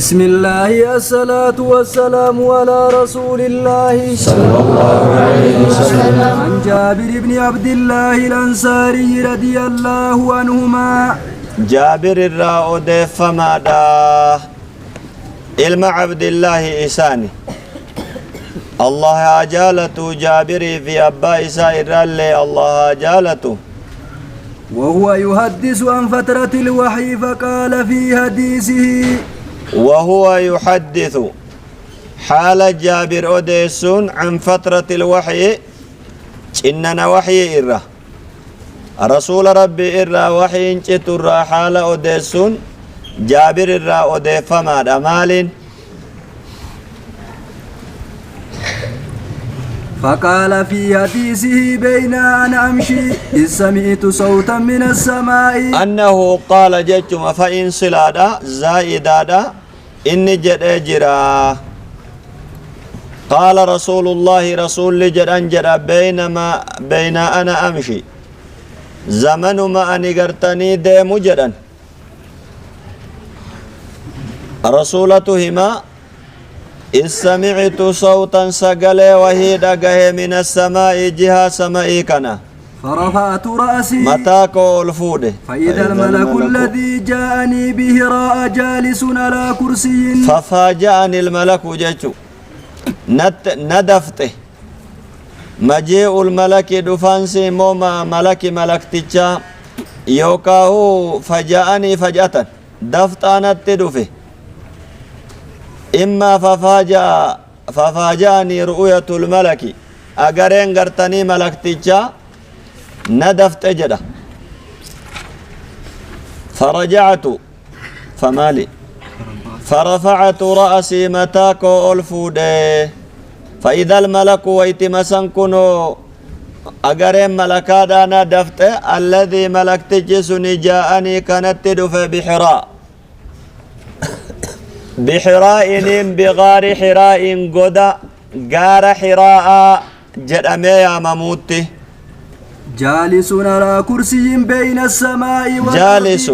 بسم الله الصلاة والسلام على رسول الله صلى الله عليه وسلم. عن جابر بن عبد الله الأنصاري رضي الله عنهما جابر الراود فمادا علم عبد الله إساني الله جالته جابري في أبا إسائر الله جالته وهو يحدث عن فترة الوحي فقال في حديثه وهو يحدث حال جابر أوديسون عن فترة الوحي إننا وحي إره رسول ربي إره وحي انشتر حال أوديسون جابر إره أودي فماد أمال فقال في حديثه بين أن أمشي إذ سمعت صوتا من السماء أنه قال جتم فإن صلادا زائدادا إني جد أجرا قال رسول الله رسول جد أنجر بين أنا أمشي زمن ما أني قرتني ديم جدا رسولتهما إذ سمعت صوتا سقلي وهي دقه من السماء جهة سمائي كنا فرفعت رأسي متاكو الفود فإذا الملك الذي جاءني به راء جالس على كرسي ففاجأني الملك جيتو ندفته مجيء الملك دفانسي موما ملك تجا يوكاهو فجاءني فجأة دفتانت تدفه إما ففاجأني رؤية الملك أجرين قرتني ملك تجا ندفت جدا فرجعت فمالي فرفعت رأسي متاكو الفود فإذا الملك ويتمسن كنو أجرين ملكا دانا دفت الذي ملك تجسني جاءني كانت تدف بحراء بحراء بغار حراء قدا غار حراء جدامي يا مموتي جالس على كرسي بين السماء والأرض جالس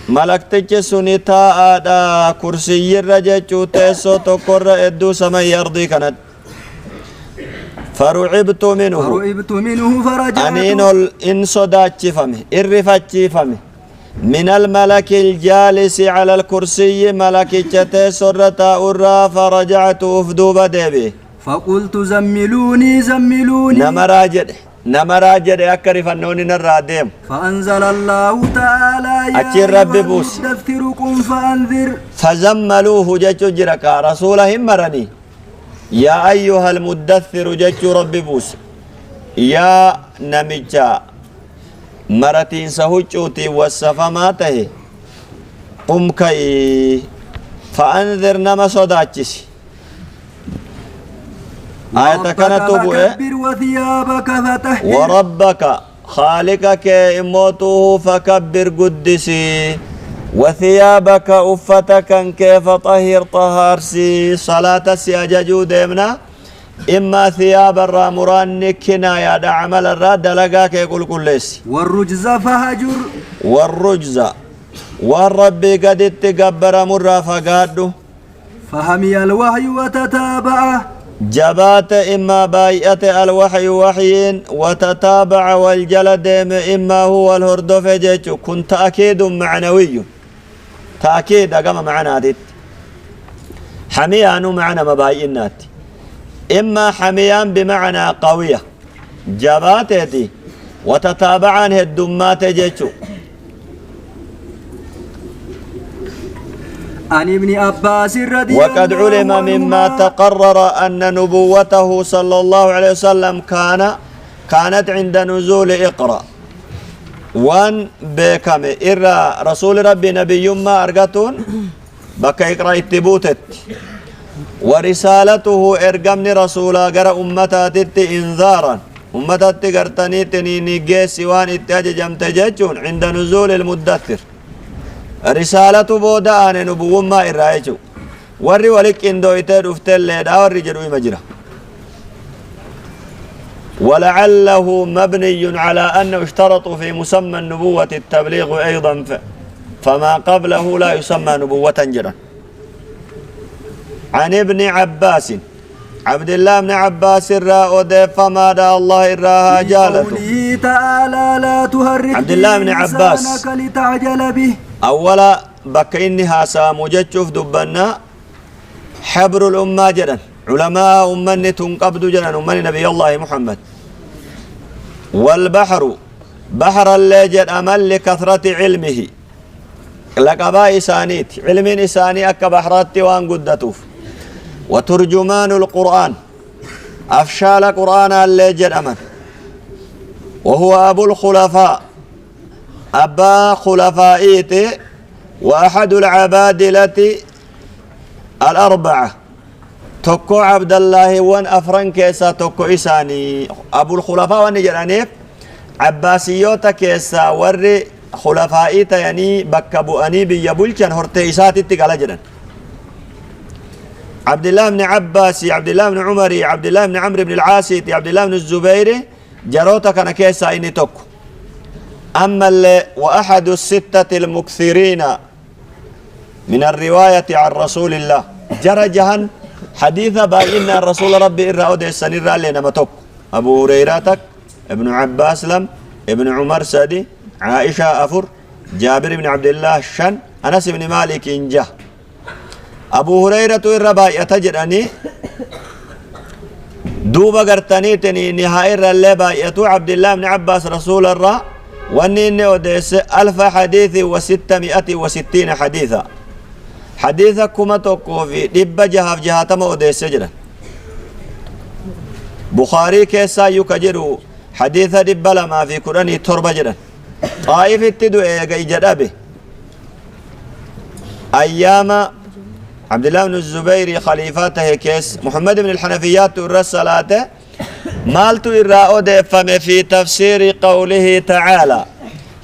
ملك تجسني تاء كرسي الرجل تيسو تقر ادو سماء يرضي كانت فرعبت منه فرجعت أنين الإنصدات فمه الرفات فمه من الملك الجالس على الكرسي ملك سرة أرى فرجعت أفدوب ديبي فقلت زملوني نمراجد أكرف النوني نراديم فأنزل الله تعالى يا أتي رب بوس المدثر قم فأنذر فزملوه جتو جركا رسولهم مرني يا أيها المدثر جتو رب بوس يا نمجا مرتين سهوچوتي وصفماته قم كي فأنذر نما صداتشي آية كانت تبوئ وثيابك فطهر وربك خالقك إموته فكبر قدسي وثيابك أفتك كيف طهر طهارسي صلاة سياججو ديمنا إما ثياب الرامران كنايا دا عمل الراد لقاك يقول كليس والرجز فهجر والرجز والربي قد اتقبر مرة فقاده فهمي الوحي وتتابع جبات إما بايئة الوحي وحيين وتتابع والجلد إما هو الهردف جيتو كن تأكيد معنوي تأكيد أقام معنا ديت حميان معنا مبايئنات إما حميان بمعنى قوية جباتي وتتابعان الدمات جيتو عن ابن عباس رضي وقد علم مما تقرر أن نبوته صلى الله عليه وسلم كانت عند نزول اقرأ وان بكم إرى رسول ربي نبي ما أرغتون بك اقرأ اتبوتت ورسالته ارقمن رسولا قرأ أمتات انذارا أمتات قرتني تنيني جيسي وان اتجج جمتججون عند نزول المدثر رسالة بودان نبوة ما إرائجو ورّي ولك إندو إتاد افتل ليدا ورّي جدوي مجرى ولعله مبني على أنه اشترطوا في مسمى النبوة التبليغ أيضا فما قبله لا يسمى نبوة جرا عن ابن عباس عبد الله بن عباس الراء فما دا الله الراها جالته قوله تعالى لا تهرج عبد الله بن عباس لسانك لتعجل به أولا بكينها سامجتشوف دبنا حبر الأمة جدا علماء أمني تنقبض جدا أمني نبي الله محمد والبحر بحر اللي جد أمل لكثرة علمه لقباء إسانيت علم إساني أكا بحرات وان قدتوف وترجمان القرآن أفشال قرآن اللي جد أمل وهو أبو الخلفاء أبا خلفائيت وأحد العبادلة الأربعة تكو عبد الله وان أفرن كيسا تكو إساني أبو الخلفاء وان جرانيف عباسيوتا كيسا ور خلفائيتا يعني بكبو أني بيبولشان هرتي إساتي تقال جران عبد الله بن عباسي عبد الله بن عمري عبد الله بن عمرو بن العاصي عبد الله بن الزبيري جروتا كان كيسا إني تكو أما اللي وأحد الستة المكثرين من الرواية عن رسول الله جرى جهن حديث باين الرسول ربي إرى السنير لنا متوك أبو هريرة ابن عباس لم ابن عمر سدي عائشة أفر جابر بن عبد الله شن أنس بن مالك إنجه أبو هريرة إرى باية تجرني دوبا قرتني تني نهائر اللي باية عبد الله بن عباس رسول الله واني اني وديس 1660 حديثا حديثا كما توقو في دب جهاف جهاتما وديس جدا بخاري كيسا يكجرو حديثا دب لما في قراني تربة جدا طائف التدو ايقاي جدابه ايام عبد الله بن الزبير خليفاته كيس محمد بن الحنفيات الرسالاته مالتو إراء دفم في تفسير قوله تعالى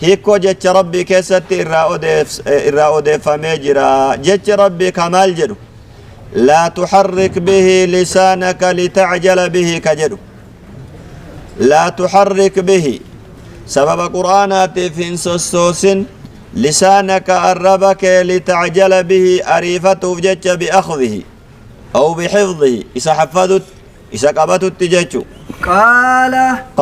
هيكو جتش ربي كيست إراء دفم جرا جتش ربي كمال جدو لا تحرك به لسانك لتعجل به كجدو لا تحرك به سبب قرآنات في انسوسوس لسانك الربك لتعجل به أريفته جتش بأخذه أو بحفظه إذا حفظت إذا قبضت تجتشو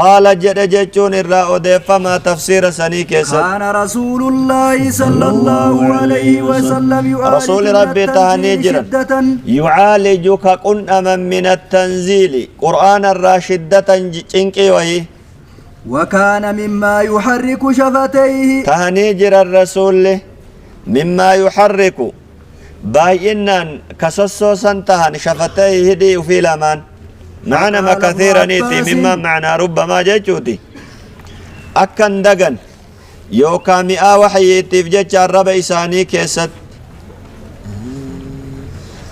قال جد جتشون الراء فما تفسير سني كيسد كان رسول الله صلى الله عليه وسلم يعالج رسول ربي تهني جرا يعالجك قنما من التنزيل قرآن الراشدة جنكي وهي وكان مما يحرك شفتيه تهني جرا الرسول مما يحرك باينا كسوسو سنتهن شفتيه دي في لمان معنى ما كثيرا نيتي مما معنى ربما جيتشوتي أكن دقن يوكا مئة وحييتي في جيتش الربع إساني كيست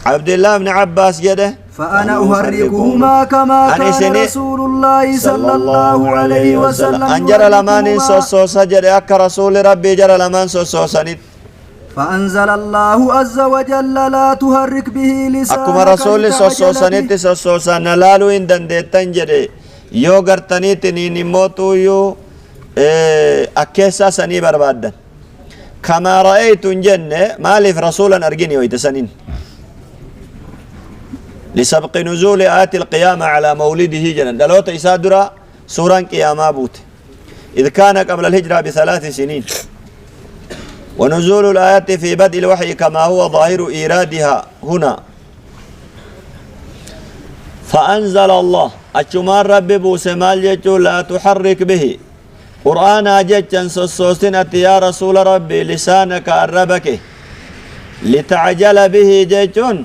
عبد الله بن عباس جده فأنا أهرقهما كما كان رسول الله صلى الله عليه وسلم أنجر لمان سوسوسا جده أكا رسول ربي جر لمان سوسوسا نيت فأنزل الله عز وجل لا تحرك به لسانك أكما رسول سوسوسانيت سوسوسان لالو إن دندتن جدي يو غرتنيت نيموتو يو أكيسا سني بربادن كما رأيت جنة مالف رسولا أرجيني ويتسنين لسبق نزول آيات القيامة على مولده جنة دلوت إسادرا سورة قيامة بوت إذ كان قبل الهجرة ب3 سنين ونزول الآيات في بدء الوحي كما هو ظاهر إيرادها هنا فأنزل الله أشمار ربي بوسمال جيتو لا تحرك به قرآن جيتشن سوسوسنة يا رسول ربي لسانك الربك لتعجل به جيتشون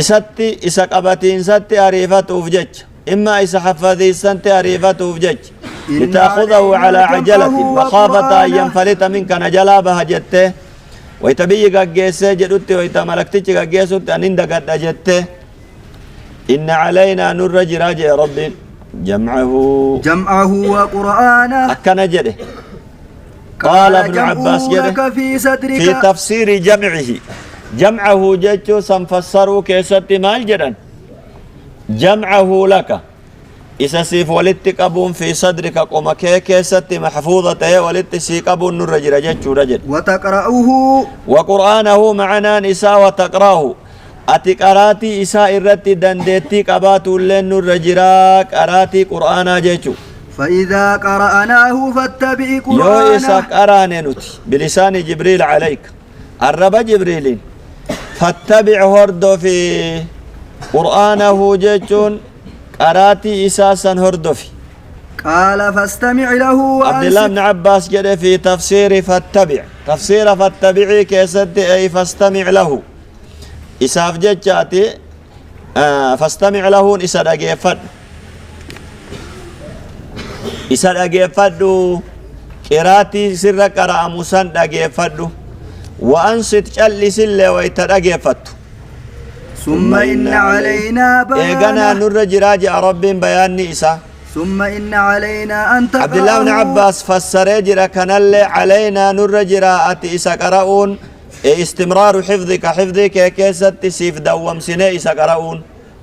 إساتي إساقبتين ساتي أريفة وفجج إما إسا حفظي سنتي أريفة وفجج لتأخذه على عجلة وخافة أن ينفلت منك نجلا بها جته ويتبي قجيسة جدت ويتملكتك قجيسة أن عندك جته إن علينا نور جراج يا رب جمعه وقرآنه أكن جده قال ابن عباس جده في تفسير جمعه جتشو سنفسروا كيست مال جدا جمعه لك إذا سيف ولدت قبون في صدرك قوم كيست محفوظة ولدت سيقبون نور رجل جتشو رجل وتقرأه وقرآنه معنا نساء وتقرأه ati qaraatii isaa irratti dandeettii qabaatu illee nurra jiraa qaraatii qur'aanaa jechu فإذا قرأناه فاتبع yoo قرآنه isa qaraane nuti bilisaani jibriil calayka arraba jibriiliin fattabic hordofi qur'aanahu jechuun qaraatii isaa san hordofi قال فاستمع له عبد الله بن وأنصت عباس جد في تفسير فاتبع تفسير فاتبعي كيسد أي فاستمع له إساف جتاتي فاستمع له إساد أجيفد إساد أجيفد قراتي سر قرأ مسند أجيفد وأنصت جلس اللي ويتد أجيفد ثم إن علينا إيغانا بيانه نور جراج رب بيان إسا ثم إن علينا أن عبد الله بن تقرأه عباس فسر جرا كان اللي علينا نور جراءة إسا قرؤون استمرار حفظك كيست سيف دوم سنة إسا قرؤون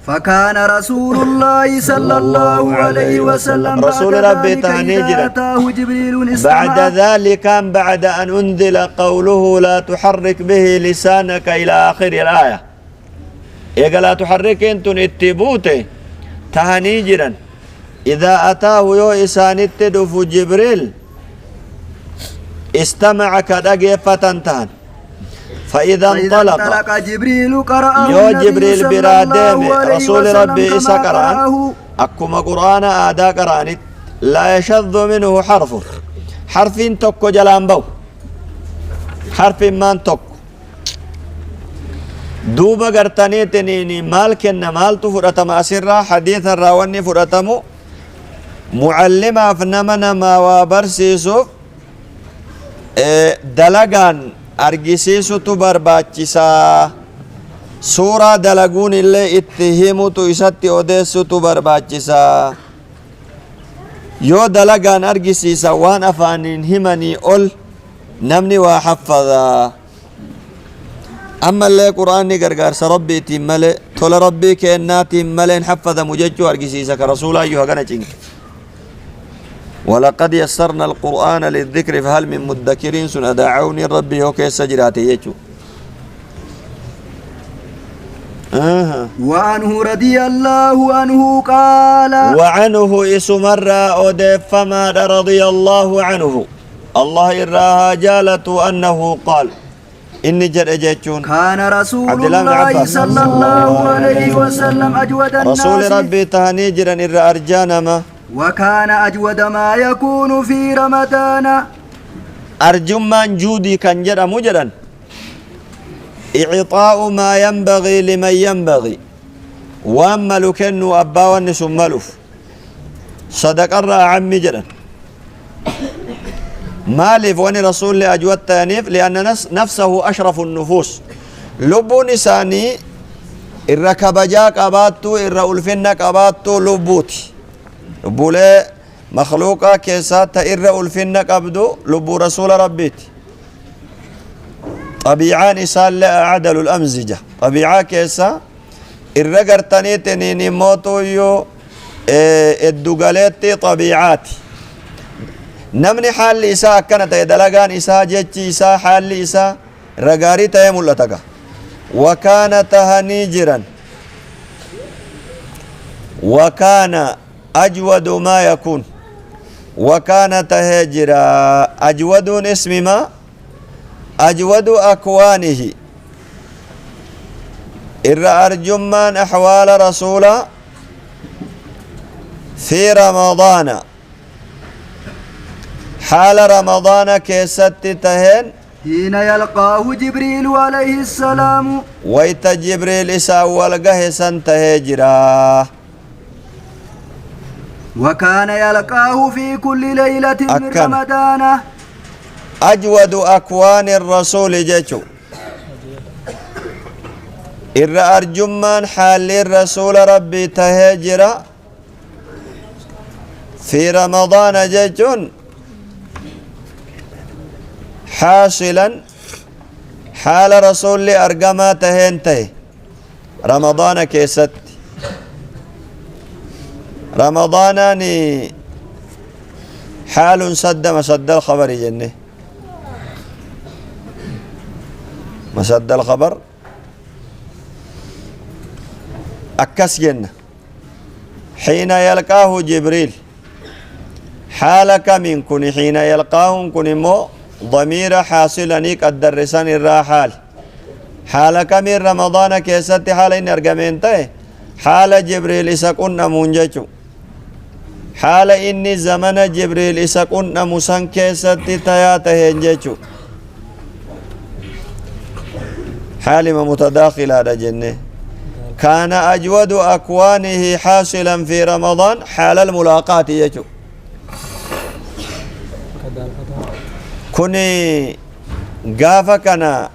فكان رسول الله صلى الله عليه وسلم رسول بعد ربي ذلك تهني إذا جرا. أتاه جبريل بعد استمع ذلك بعد أن أنزل قوله لا تحرك به لسانك إلى آخر الآية إيقا لا تحرك انتن اتبوته تهني جرا إذا أتاه يو إسان التدف جبريل استمع كدقي فتنتهن فإذا فإذا انطلق انطلق جبريل قرأه يو النبي جبريل صلى برادم الله عليه رسول وسلم ربي كما إسا قرآن قرأه. أكما قرآن آدا قرآن لا يشذ منه حرف حرف تكو جلان بو حرف مان تكو دوبا قرتني تنيني مال كن مال تفرتم أسرا حديث الراوني فرتمو معلمة فنمنا ما وبرسيسو دلقان أرجسيسو تبرباتشسا سورة دلقون اللي اتهمو تو إساتي أوديسو تبرباتشسا يو دلقان أرجسيسا وان أفانين همني أول نمني وحفظا أما اللي قرآن قرقار سربي تيمالي تول ربي كأننا تيمالي حفظ مججو أرجسيسا كرسول أيها كان ولقد يسرنا القرآن للذكر فهل من مدكرين سن أدعوني ربي هو كيس سجراتي يجو وعنه رضي الله عنه قال وعنه اسمر أودف فما رضي الله عنه الله إراها جالت أنه قال إني جد أجيتشون كان رسول عبد الله بن الله عباس صلى الله عليه وسلم أجود رسول الناس ربي تهنيجرا إر أرجانما وكان أجود ما يكون في رمضان أرجمان جودي كان جرى مجرا إعطاء ما ينبغي لمن ينبغي وأما لكنو أبا ونس ملف صدق الرأى عمي جرا مالف وني رسول لأجود تانيف لأن نفسه أشرف النفوس لبو نساني الركبجا قباتو الرأولفن قباتو لبوتي لبولي مخلوقا كيسات الرأولفن قبدو لبو رسول ربيتي طبيعان إسان لا أعدل الأمزجة طبيعا كيسا الرقرتني تنيني موتو يو الدقاليتي طبيعاتي نمني حال إساء كانت يدلقان إساء جيتي إساء حال إساء رقاري تيمو لتقى وكان تهنيجرا وكان أجود ما يكون وكان تهجرا أجود اسم ما أجود أكوانه إر أرجمان أحوال رسولا في رمضان حال رمضان كيست تهن حين يلقاه جبريل عليه السلام ويت جبريل إسا والقه سنتهجرا وكان يلقاه في كل ليلة من أكن. رمضان أجود أكوان الرسول جيشو إر أرجمان حال الرسول ربي تهجرا في رمضان جيشون حاصلا حال رسول أرقما تهنته رمضان كيست رمضاناني حال سد مسد الخبر جنة مسد الخبر أكس جنة حين يلقاه جبريل حالك من كن حين يلقاه كن مو ضمير حاصلني قد درسان الراحال حالك من رمضان كيست حال إن أرقمين حال جبريل سكن منججو حال إني زمن جبريل سكن مسان كيست تياته هنججو حال ما متداخل هذا جنة كان أجود أكوانه حاصلا في رمضان حال الملاقات يجو كوني قافا كان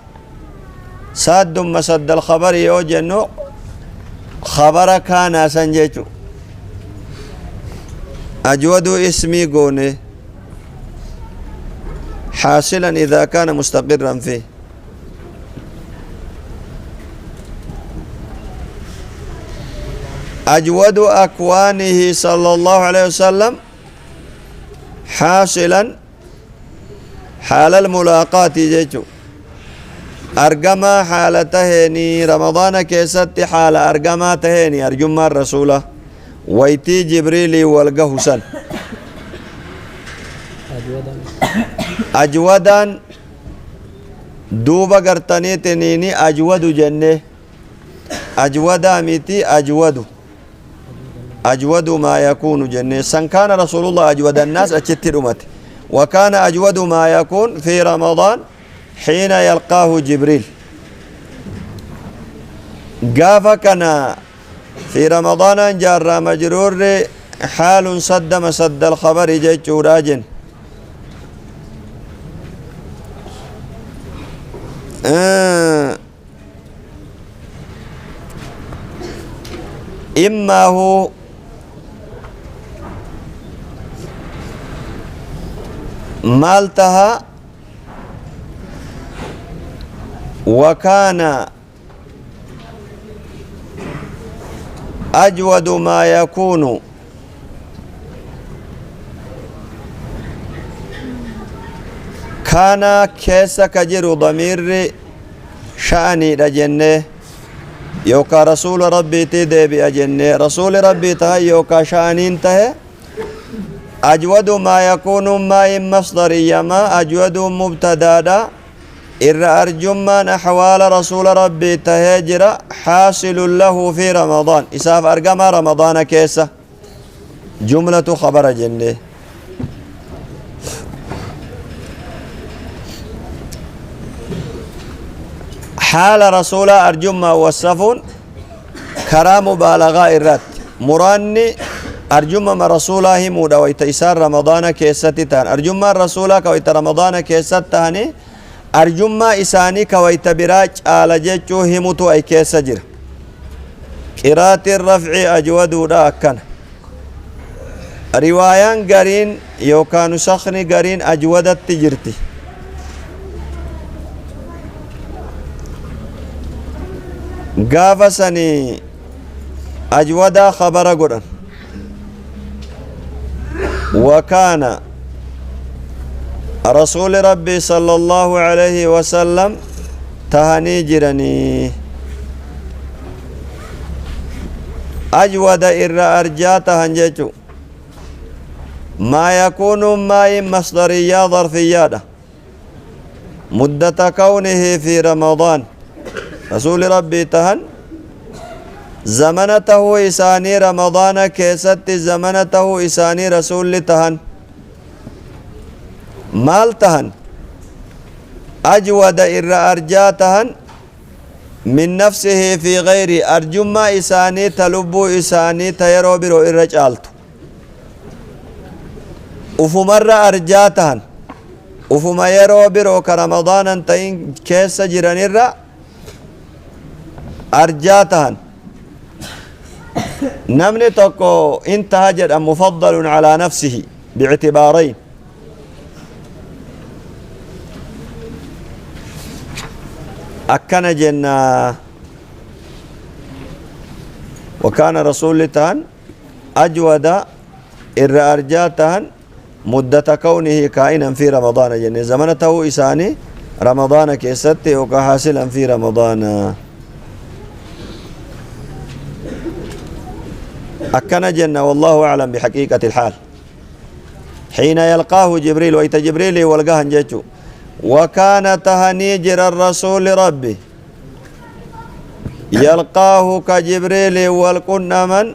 ساد مسد الخبر يوجنو خبر كان سنجيجو أجود اسمي قوني حاصلا إذا كان مستقرا فيه أجود أكوانه صلى الله عليه وسلم حاصلا حال الملاقات جيجو أرقما حالتهني رمضان كيست حال أرقما تهني أرجم الرسول ويتي جبريل والقه سن أجودا دوبا قرطاني تنيني أجود جنة أجودا ميتي أجود ما يكون جنة سن كان رسول الله أجود الناس أجت الأمة وكان أجود ما يكون في رمضان حين يلقاه جبريل قافا كان في رمضان جار مجرور حال صد مسد الخبر جيج راجن إما هو مالتها وكان أجود ما يكون كان كيس كجر ضمير شأني لجنة يوكا رسول ربي تدي بأجنة رسول ربي تهي يوكا شأنين تهي أجود ما يكون ما مصدرية ما أجود مبتدادا إر أرجمان أحوال رسول ربي تهجر حاصل له في رمضان إساف أرقم رمضان كيسة جملة خبر جنة حال رسول أرجم وصفون كرام مبالغة إرات مراني أرجم ما رسوله مودا ويتيسار رمضان كيسة تان أرجم رسولك ويت رمضان كيسة تاني أرجما إساني كويت براج على جيتشو همتو أي كيس جر قراءة الرفع أجود راكن روايان قرين يوكان سخني قرين أجودت تجرتي قافسني أجودا خبر قرن وكان رسول ربي صلى الله عليه وسلم تهني جرني أجود إر أرجات هنجتو ما يكون ما مصدرية ظرفية مدة كونه في رمضان رسول ربي تهن زمنته إساني رمضان كيست زمنته إساني رسول تهن مال تهن أجود إر أرجاتهن من نفسه في غير أرجما إساني تلبو إساني تيرو برو إرجالت وفمر أرجاتهن وفما يرو برو كرمضان انتين كيس جران الرأ أرجاتهن نمني توكو انتهى جد مفضل على نفسه باعتبارين أكن جنة وكان رسول تهن أجود إر أرجاتهن مدة كونه كائنا في رمضان جنة زمنته إساني رمضان كيست وكحاصلا في رمضان أكنا جنة والله أعلم بحقيقة الحال حين يلقاه جبريل ويت جبريل والقاه جيتشو وكان تهنيجر الرسول ربي يلقاه كجبريل والقنا من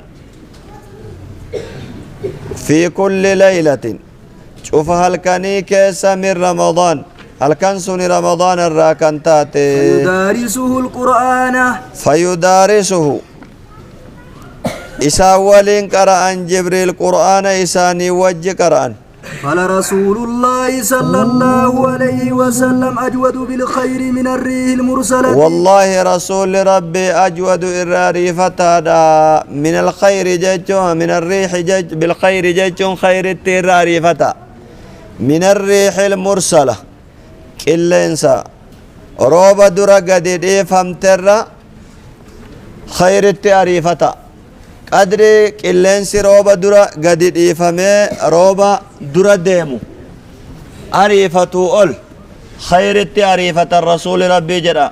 في كل ليلة شوف هل كاني كيس من رمضان هل كان سن رمضان الراكن تاتي فيدارسه القرآن فيدارسه إسا ولين قرآن جبريل قرآن إساني وجه قرآن فلرسول الله صلى الله عليه وسلم أجود بالخير من الريح المرسلة والله رسول ربي أجود إراري فتادا من الخير جيجون من الريح جيج بالخير جيجون خير التراري فتا من الريح المرسلة إلا إنسا روبا درا قديد فمتر خير التراري فتا قدري قلنسي روبا درا قديد فمي روبا درا ديمو عريفتو أول خير عريفة الرسول ربي جرا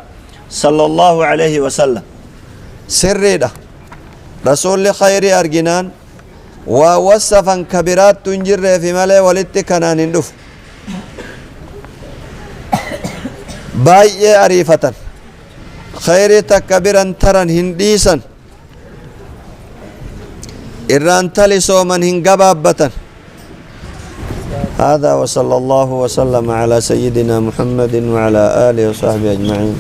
صلى الله عليه وسلم سري ده رسول خير أرجنان ووصفا كبيرات تنجر في ملء ولدت كنان ندف باي عريفة خير تكبيرا ترى هنديسا إران تلسو من هنقبابة هذا وصلى الله وسلم على سيدنا محمد وعلى آله وصحبه أجمعين